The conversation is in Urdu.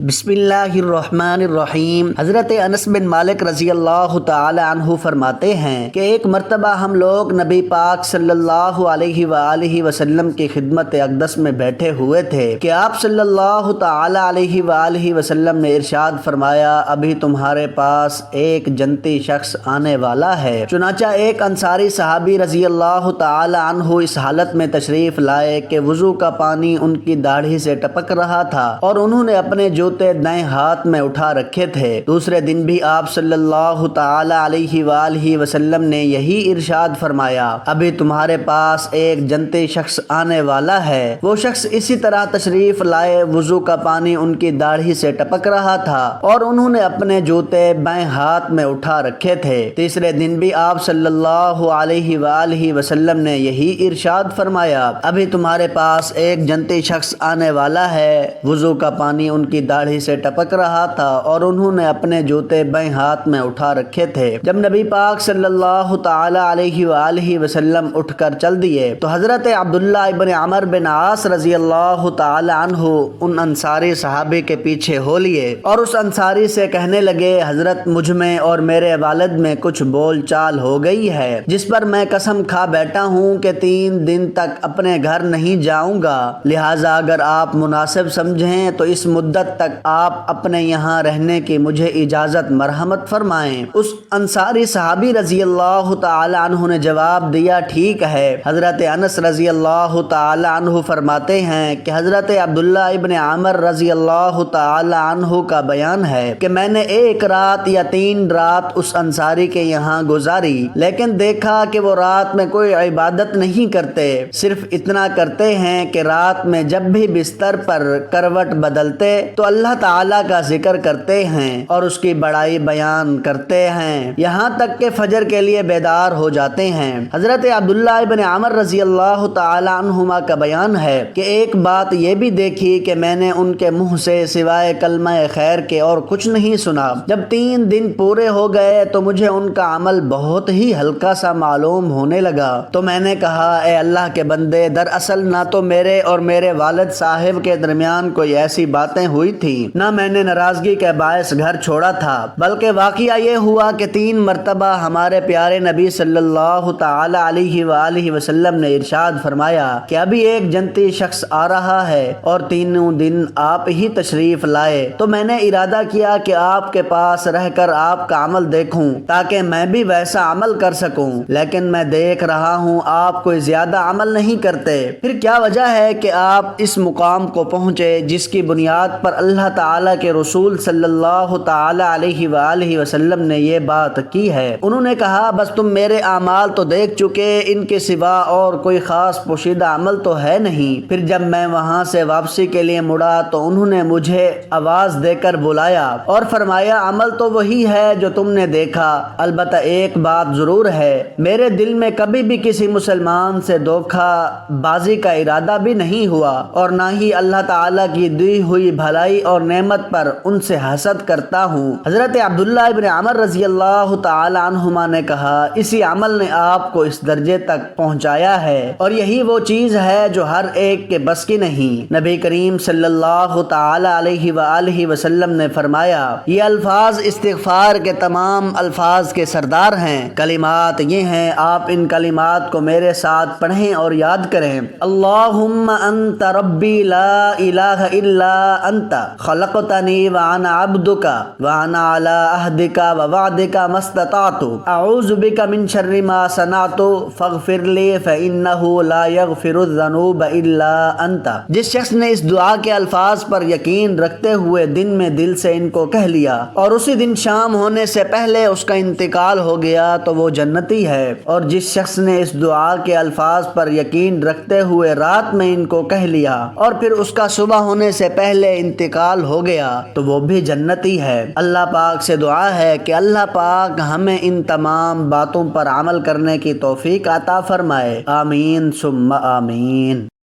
بسم اللہ الرحمن الرحیم۔ حضرت انس بن مالک رضی اللہ تعالی عنہ فرماتے ہیں کہ ایک مرتبہ ہم لوگ نبی پاک صلی اللہ علیہ وآلہ وسلم کی خدمت اقدس میں بیٹھے ہوئے تھے کہ آپ صلی اللہ تعالی علیہ وآلہ وسلم نے ارشاد فرمایا، ابھی تمہارے پاس ایک جنتی شخص آنے والا ہے۔ چنانچہ ایک انصاری صحابی رضی اللہ تعالی عنہ اس حالت میں تشریف لائے کہ وضو کا پانی ان کی داڑھی سے ٹپک رہا تھا اور انہوں نے اپنے جوتے دائیں ہاتھ میں اٹھا رکھے تھے۔ دوسرے دن بھی آپ صلی اللہ تعالی علیہ وآلہ وسلم نے یہی ارشاد فرمایا، ابھی تمہارے پاس ایک جنتی شخص آنے والا ہے۔ وہ شخص اسی طرح تشریف لائے، وضو کا پانی ان کی داڑھی سے ٹپک رہا تھا اور انہوں نے اپنے جوتے بائیں ہاتھ میں اٹھا رکھے تھے۔ تیسرے دن بھی آپ صلی اللہ علیہ وآلہ وسلم نے یہی ارشاد فرمایا، ابھی تمہارے پاس ایک جنتی شخص آنے والا ہے۔ وضو کا پانی ان کی داڑھی سے ٹپک رہا تھا اور انہوں نے اپنے جوتے بائیں ہاتھ میں اٹھا رکھے تھے۔ جب نبی پاک صلی اللہ تعالی علیہ وآلہ وسلم اٹھ کر چل دیے تو حضرت عبداللہ ابن عمر بن عاص رضی اللہ تعالی عنہ ان انصاری صحابی کے پیچھے ہو لیے اور اس انصاری سے کہنے لگے، حضرت مجھ میں اور میرے والد میں کچھ بول چال ہو گئی ہے، جس پر میں قسم کھا بیٹھا ہوں کہ 3 دن تک اپنے گھر نہیں جاؤں گا، لہٰذا اگر آپ مناسب سمجھیں تو اس مدت تک آپ اپنے یہاں رہنے کی مجھے اجازت مرحمت فرمائیں۔ اس انصاری صحابی رضی اللہ تعالی عنہ نے جواب دیا، ٹھیک ہے۔ حضرت انس رضی اللہ تعالی عنہ فرماتے ہیں کہ حضرت عبداللہ ابن عمر رضی اللہ تعالی عنہ کا بیان ہے کہ میں نے 1 رات یا 3 رات اس انصاری کے یہاں گزاری، لیکن دیکھا کہ وہ رات میں کوئی عبادت نہیں کرتے، صرف اتنا کرتے ہیں کہ رات میں جب بھی بستر پر کروٹ بدلتے تو اللہ تعالیٰ کا ذکر کرتے ہیں اور اس کی بڑائی بیان کرتے ہیں، یہاں تک کہ فجر کے لیے بیدار ہو جاتے ہیں۔ حضرت عبداللہ ابن عمر رضی اللہ تعالی عنہما کا بیان ہے کہ ایک بات یہ بھی دیکھی کہ میں نے ان کے منہ سے سوائے کلمہ خیر کے اور کچھ نہیں سنا۔ جب 3 دن پورے ہو گئے تو مجھے ان کا عمل بہت ہی ہلکا سا معلوم ہونے لگا، تو میں نے کہا، اے اللہ کے بندے، دراصل نہ تو میرے اور میرے والد صاحب کے درمیان کوئی ایسی باتیں ہوئی تھی، نہ میں نے ناراضگی کے باعث گھر چھوڑا تھا، بلکہ واقعہ یہ ہوا کہ 3 مرتبہ ہمارے پیارے نبی صلی اللہ تعالی علیہ وآلہ وسلم نے ارشاد فرمایا کہ ابھی ایک جنتی شخص آ رہا ہے اور 3 دن آپ ہی تشریف لائے، تو میں نے ارادہ کیا کہ آپ کے پاس رہ کر آپ کا عمل دیکھوں تاکہ میں بھی ویسا عمل کر سکوں، لیکن میں دیکھ رہا ہوں آپ کوئی زیادہ عمل نہیں کرتے، پھر کیا وجہ ہے کہ آپ اس مقام کو پہنچے جس کی بنیاد پر اللہ تعالیٰ کے رسول صلی اللہ تعالی علیہ وآلہ وسلم نے یہ بات کی ہے؟ انہوں نے کہا، بس تم میرے اعمال تو دیکھ چکے، ان کے سوا اور کوئی خاص پوشیدہ عمل تو ہے نہیں۔ پھر جب میں وہاں سے واپسی کے لیے مڑا تو انہوں نے مجھے آواز دے کر بلایا اور فرمایا، عمل تو وہی ہے جو تم نے دیکھا، البتہ ایک بات ضرور ہے، میرے دل میں کبھی بھی کسی مسلمان سے دھوکہ بازی کا ارادہ بھی نہیں ہوا اور نہ ہی اللہ تعالیٰ کی دی ہوئی بھلائی اور نعمت پر ان سے حسد کرتا ہوں۔ حضرت عبداللہ ابن عمر رضی اللہ تعالی عنہما نے کہا، اسی عمل نے آپ کو اس درجے تک پہنچایا ہے اور یہی وہ چیز ہے جو ہر ایک کے بس کی نہیں۔ نبی کریم صلی اللہ تعالی علیہ وآلہ وسلم نے فرمایا، یہ الفاظ استغفار کے تمام الفاظ کے سردار ہیں۔ کلمات یہ ہیں، آپ ان کلمات کو میرے ساتھ پڑھیں اور یاد کریں۔ اللہم انت ربی لا الہ الا انت خلقتنی وانا عبدک وانا علی عہدک ووعدک ما استطعت اعوذ بک من شر ما صنعت فاغفر لی فانہ لا یغفر الذنوب الا انت۔ جس شخص نے اس دعا کے الفاظ پر یقین رکھتے ہوئے دن میں دل سے ان کو کہہ لیا اور اسی دن شام ہونے سے پہلے اس کا انتقال ہو گیا تو وہ جنتی ہے، اور جس شخص نے اس دعا کے الفاظ پر یقین رکھتے ہوئے رات میں ان کو کہہ لیا اور پھر اس کا صبح ہونے سے پہلے انتقال ہو گیا تو وہ بھی جنتی ہے۔ اللہ پاک سے دعا ہے کہ اللہ پاک ہمیں ان تمام باتوں پر عمل کرنے کی توفیق عطا فرمائے، آمین ثم آمین۔